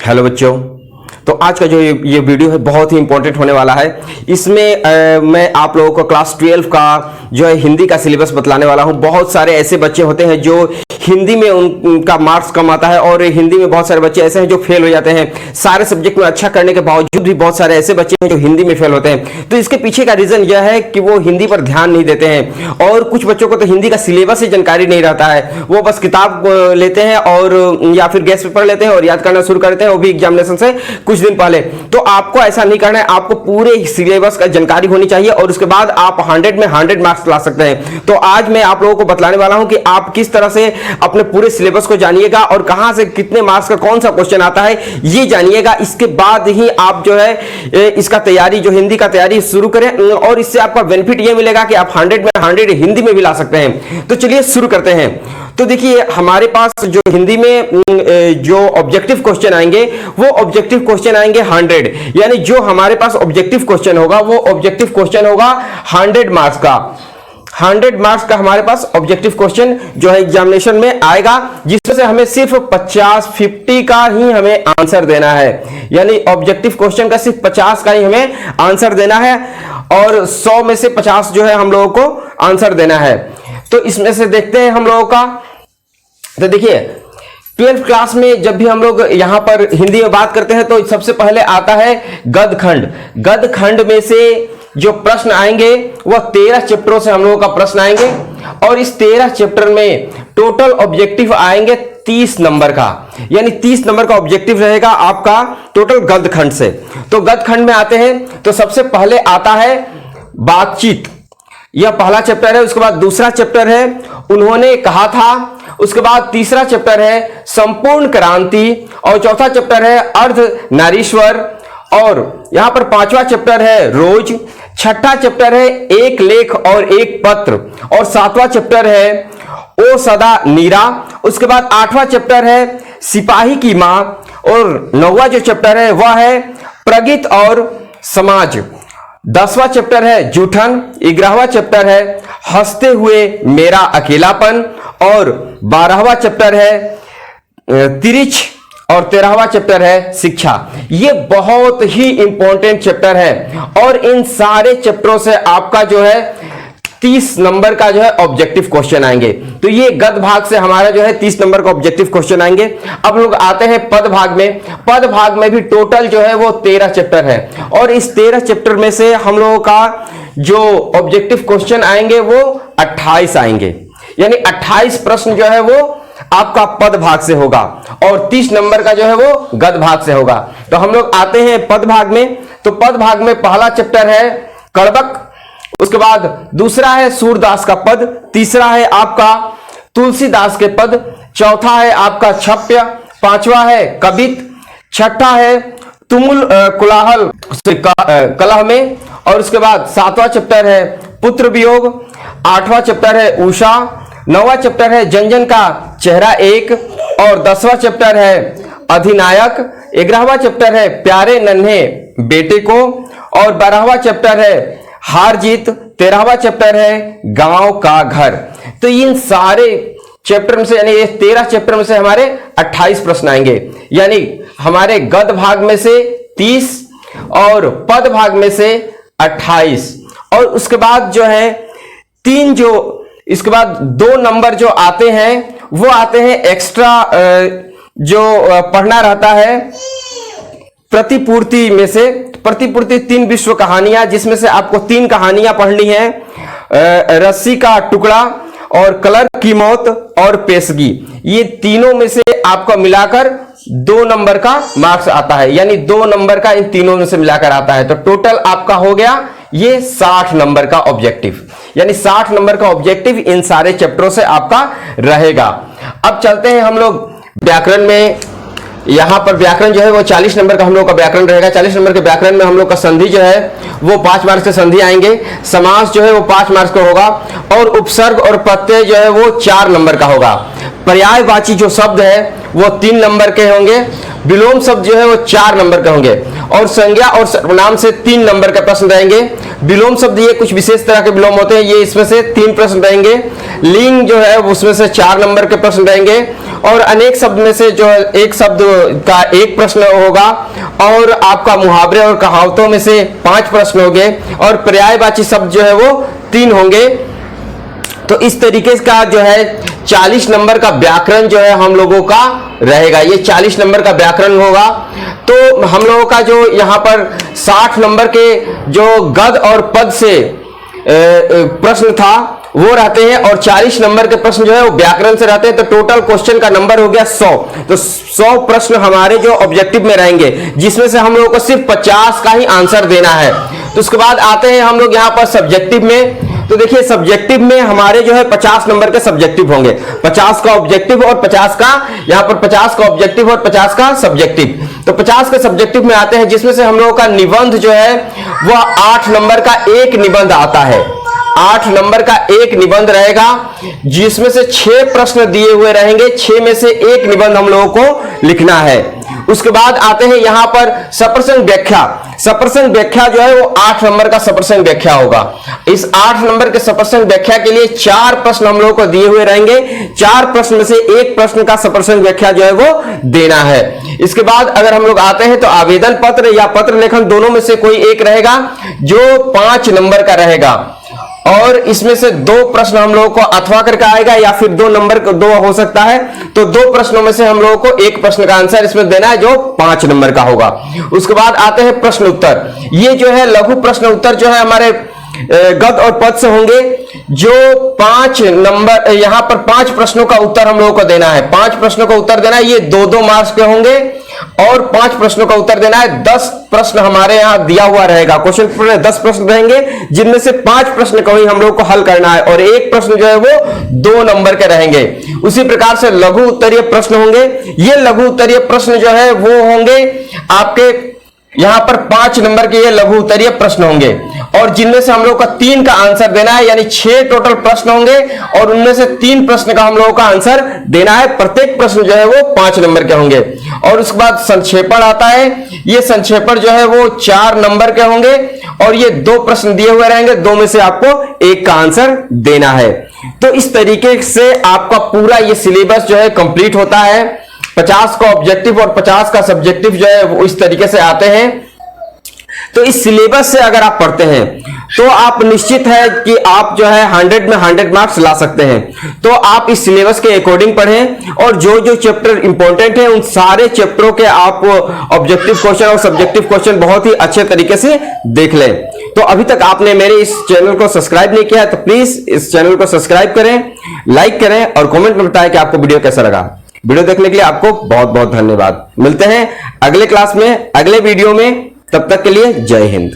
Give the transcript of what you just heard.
Hello बच्चों, तो आज का जो ये वीडियो है बहुत ही इंपॉर्टेंट होने वाला है। इसमें मैं आप लोगों को क्लास 12 का जो है हिंदी का सिलेबस बतलाने वाला हूं। बहुत सारे ऐसे बच्चे होते हैं जो हिंदी में उनका मार्क्स कम आता है और हिंदी में बहुत सारे बच्चे ऐसे हैं जो फेल हो जाते हैं। सारे सब्जेक्ट में अच्छा करने के बावजूद भी बहुत सारे ऐसे बच्चे हैं जो हिंदी में फेल होते हैं। तो इसके पीछे का रीजन यह है कि वो हिंदी पर ध्यान नहीं देते हैं और कुछ बच्चों को तो हिंदी का सिलेबस ही जानकारी नहीं रहता है। वो बस किताब लेते हैं और या फिर गेस्ट पेपर लेते हैं और याद करना शुरू करते हैं, वो भी एग्जामिनेशन से कुछ दिन पहले। तो आपको ऐसा नहीं करना है, आपको पूरे सिलेबस का जानकारी होनी चाहिए और उसके बाद आप 100 में 100 मार्क्स ला सकते हैं। तो आज मैं आप लोगों को बतलाने वाला हूं कि आप किस तरह से अपने पूरे सिलेबस को जानिएगा और कहां से कितने मार्क्स का कौन सा क्वेश्चन आता है ये जानिएगा। इसके बाद ही आप जो है इसका तैयारी, जो हिंदी का तैयारी शुरू करें और इससे आपका बेनिफिट ये मिलेगा कि आप 100 में 100 हिंदी में भी ला सकते हैं। तो चलिए शुरू करते हैं। तो देखिए, हमारे पास जो हिंदी में जो ऑब्जेक्टिव क्वेश्चन आएंगे वो ऑब्जेक्टिव क्वेश्चन आएंगे 100, यानी जो हमारे पास ऑब्जेक्टिव क्वेश्चन होगा वो ऑब्जेक्टिव क्वेश्चन होगा 100 मार्क्स का। 100 मार्क्स का हमारे पास ऑब्जेक्टिव क्वेश्चन जो है एग्जामिनेशन में आएगा, जिसमें से हमें सिर्फ 50 का ही हमें आंसर देना है। यानी ऑब्जेक्टिव क्वेश्चन का सिर्फ 50 का ही हमें आंसर देना है और 100 में से 50 जो है हम लोगों को आंसर देना है। तो इसमें से देखते हैं हम लोगों का। तो देखिए, 12th क्लास में जब भी हम लोग यहां पर हिंदी में बात करते हैं तो सबसे पहले आता है गद्यखंड। गद्यखंड में से जो प्रश्न आएंगे वह 13 चैप्टरों से हम लोगों का प्रश्न आएंगे और इस 13 चैप्टर में टोटल ऑब्जेक्टिव आएंगे 30 नंबर का, यानी 30 नंबर का ऑब्जेक्टिव रहेगा आपका टोटल गद्यखंड से। तो गद्यखंड में आते हैं तो सबसे पहले आता है बातचीत, यह पहला चैप्टर है। उसके बाद दूसरा चैप्टर है उन्होंने कहा था। उसके बाद तीसरा चैप्टर है संपूर्ण क्रांति और चौथा चैप्टर है अर्धनारीश्वर और यहां पर पांचवा चैप्टर है रोज। छठा चैप्टर है एक लेख और एक पत्र और सातवां चैप्टर है ओ सदा नीरा। उसके बाद 8वां चैप्टर है सिपाही की मां और 9वां जो चैप्टर है वह है प्रगति और समाज। 10वां चैप्टर है जूठन। 11वां चैप्टर है हंसते हुए मेरा अकेलापन और 12वां चैप्टर है तिरिच और 13वां चैप्टर है शिक्षा। ये बहुत ही इंपॉर्टेंट चैप्टर है और इन सारे चैप्टरों से आपका जो है 30 नंबर का जो है ऑब्जेक्टिव क्वेश्चन आएंगे। तो ये गद्य भाग से हमारा जो है 30 नंबर का ऑब्जेक्टिव क्वेश्चन आएंगे। अब लोग आते हैं पद भाग में। पद भाग में भी टोटल जो है वो 13 चैप्टर है और इस 13 चैप्टर में से हम लोगों का जो ऑब्जेक्टिव क्वेश्चन आएंगे वो 28 आएंगे, यानी 28 प्रश्न जो है वो आपका पद भाग से होगा और 30 नंबर का जो है वो गद्य भाग से होगा। तो हम लोग आते हैं पद भाग में। तो पद भाग में पहला चैप्टर है कड़बक, उसके बाद दूसरा है सूरदास का पद, तीसरा है आपका तुलसीदास के पद, चौथा है आपका छप्य, पांचवा है कबित, छठा है तुमुल कुलाहल कलह में और उसके बाद 7वां चैप्टर है पुत्र वियोग, 8वां चैप्टर है उषा, 9वां चैप्टर है जनजन का चेहरा एक और 10वां चैप्टर है अधिनायक, 11वां चैप्टर है प्यारे नन्हे बेटे को और 12वां चैप्टर है हार जीत, 13वां चैप्टर है गांव का घर। तो इन सारे चैप्टर में से, यानी ये 13 चैप्टर में से हमारे 28 प्रश्न आएंगे, यानी हमारे गद्य भाग में से 30 और पद भाग में से 28 और उसके बाद जो है इसके बाद 2 नंबर जो आते हैं वो आते हैं एक्स्ट्रा, जो पढ़ना रहता है प्रतिपूर्ति में से। प्रतिपूर्ति 3 विश्व कहानियां, जिसमें से आपको 3 कहानियां पढ़नी है, रस्सी का टुकड़ा और कलर की मौत और पेशगी। ये तीनों में से आपको मिलाकर 2 नंबर का मार्क्स आता है, यानी 2 नंबर का इन तीनों में से मिलाकर आता है। तो टोटल आपका हो गया ये 60 नंबर का ऑब्जेक्टिव, यानी 60 नंबर का ऑब्जेक्टिव इन सारे चैप्टरों से आपका रहेगा। अब चलते हैं हम लोग व्याकरण में। यहां पर व्याकरण जो है वो 40 नंबर का हम लोग का व्याकरण रहेगा। 40 नंबर के व्याकरण में हम लोग का संधि जो है वो 5 मार्क्स के संधि आएंगे, समास जो है वो 5 मार्क्स का होगा और उपसर्ग और प्रत्यय जो है वो 4 नंबर का होगा। पर्यायवाची जो शब्द है वो 3 नंबर के होंगे, विलोम शब्द जो है वो 4 नंबर के होंगे और संज्ञा और सर्वनाम से 3 नंबर के प्रश्न रहेंगे। विलोम शब्द ये कुछ विशेष तरह के विलोम होते हैं, ये इसमें से 3 प्रश्न रहेंगे। लिंग जो है उसमें से 4 नंबर के प्रश्न रहेंगे और अनेक शब्द में से जो एक शब्द का एक प्रश्न होगा, और आपका मुहावरे और कहावतों में से 5 प्रश्न होंगे, और पर्यायवाची शब्द जो है वो 3 होंगे। तो इस तरीके का जो है 40 नंबर का व्याकरण जो है हम लोगों का रहेगा। ये 40 नंबर का व्याकरण होगा। तो हम लोगों का जो यहाँ पर 60 नंबर के जो गद और पद से प्रश्न था वो रहते हैं, और 40 नंबर के प्रश्न जो है वो व्याकरण से रहते हैं। तो टोटल क्वेश्चन का नंबर हो गया 100। तो 100 प्रश्न हमारे जो ऑब्जेक्टिव में रहेंगे, जिसमें से हम लोगों को सिर्फ 50 का ही आंसर देना है। तो उसके बाद आते हैं हम लोग यहाँ पर सब्जेक्टिव में। तो देखिए सब्जेक्टिव में हमारे जो है 50 नंबर के सब्जेक्टिव होंगे, 50 का ऑब्जेक्टिव और 50 का, यहाँ पर 50 का ऑब्जेक्टिव और 50 का सब्जेक्टिव। तो 50 के सब्जेक्टिव में आते हैं, जिसमें से हम लोगों का निबंध जो है वह 8 नंबर का एक निबंध आता है। 8 नंबर का एक निबंध रहेगा, जिसमें से 6 प्रश्न दिए हुए रहेंगे, 6 में से एक निबंध हम लोगों को लिखना है। उसके बाद आते हैं यहां पर सप्रसंग व्याख्या। सप्रसंग व्याख्या जो है वो 8 नंबर का सप्रसंग व्याख्या होगा। इस 8 नंबर के सप्रसंग व्याख्या के लिए 4 प्रश्न हम लोगों को दिए हुए रहेंगे। 4 प्रश्न में से एक प्रश्न का सप्रसंग व्याख्या जो है वो देना है। इसके बाद अगर हम लोग आते हैं तो आवेदन पत्र या पत्र लेखन दोनों में से कोई एक रहेगा, जो 5 नंबर का रहेगा, और इसमें से 2 प्रश्न हम लोगों को अथवा करके आएगा, या फिर 2 नंबर 2 हो सकता है। तो 2 प्रश्नों में से हम लोगों को एक प्रश्न का आंसर इसमें देना है, जो 5 नंबर का होगा। उसके बाद आते हैं प्रश्न उत्तर। ये जो है लघु प्रश्न उत्तर जो है हमारे गद और पद से होंगे, जो 5 नंबर, यहां पर 5 प्रश्नों का उत्तर हम लोगों को देना है। 5 प्रश्नों का उत्तर देना है, ये 2-2 मार्क्स के होंगे, और 5 प्रश्नों का उत्तर देना है। 10 प्रश्न हमारे यहां दिया हुआ रहेगा। क्वेश्चन पेपर में 10 प्रश्न रहेंगे, जिनमें से 5 प्रश्न को ही हम लोग को हल करना है, और एक प्रश्न जो है वो 2 नंबर के रहेंगे। उसी प्रकार से लघु उत्तरीय प्रश्न होंगे। ये लघु उत्तरीय प्रश्न जो है वो होंगे आपके यहां पर 5 नंबर के ये लघु उत्तरीय प्रश्न होंगे, और जिनमें से हम लोग का 3 का आंसर देना है, यानी 6 टोटल प्रश्न होंगे, और उनमें से 3 प्रश्न का हम लोगों का आंसर देना है। प्रत्येक प्रश्न जो है वो 5 नंबर के होंगे। और उसके बाद संक्षेपण आता है। ये संक्षेपण जो है वो 4 नंबर के होंगे, और ये 2 प्रश्न दिए हुए रहेंगे, 2 में से आपको एक का आंसर देना है। तो इस तरीके से आपका पूरा ये सिलेबस जो है कंप्लीट होता है। 50 का ऑब्जेक्टिव और 50 का सब्जेक्टिव जो है वो इस तरीके से आते हैं। तो इस सिलेबस से अगर आप पढ़ते हैं तो आप निश्चित है कि आप जो है 100 में 100 मार्क्स ला सकते हैं। तो आप इस सिलेबस के अकॉर्डिंग पढ़ें, और जो जो चैप्टर इंपॉर्टेंट है उन सारे चैप्टरों के आप ऑब्जेक्टिव क्वेश्चन और सब्जेक्टिव क्वेश्चन बहुत ही अच्छे तरीके से देख लें। तो अभी तक आपने मेरे इस चैनल को सब्सक्राइब नहीं किया है तो प्लीज इस चैनल को सब्सक्राइब करें, लाइक करें, और कॉमेंट में बताएं कि आपको वीडियो कैसा लगा। वीडियो देखने के लिए आपको बहुत बहुत धन्यवाद। मिलते हैं अगले क्लास में, अगले वीडियो में। तब तक के लिए जय हिंद।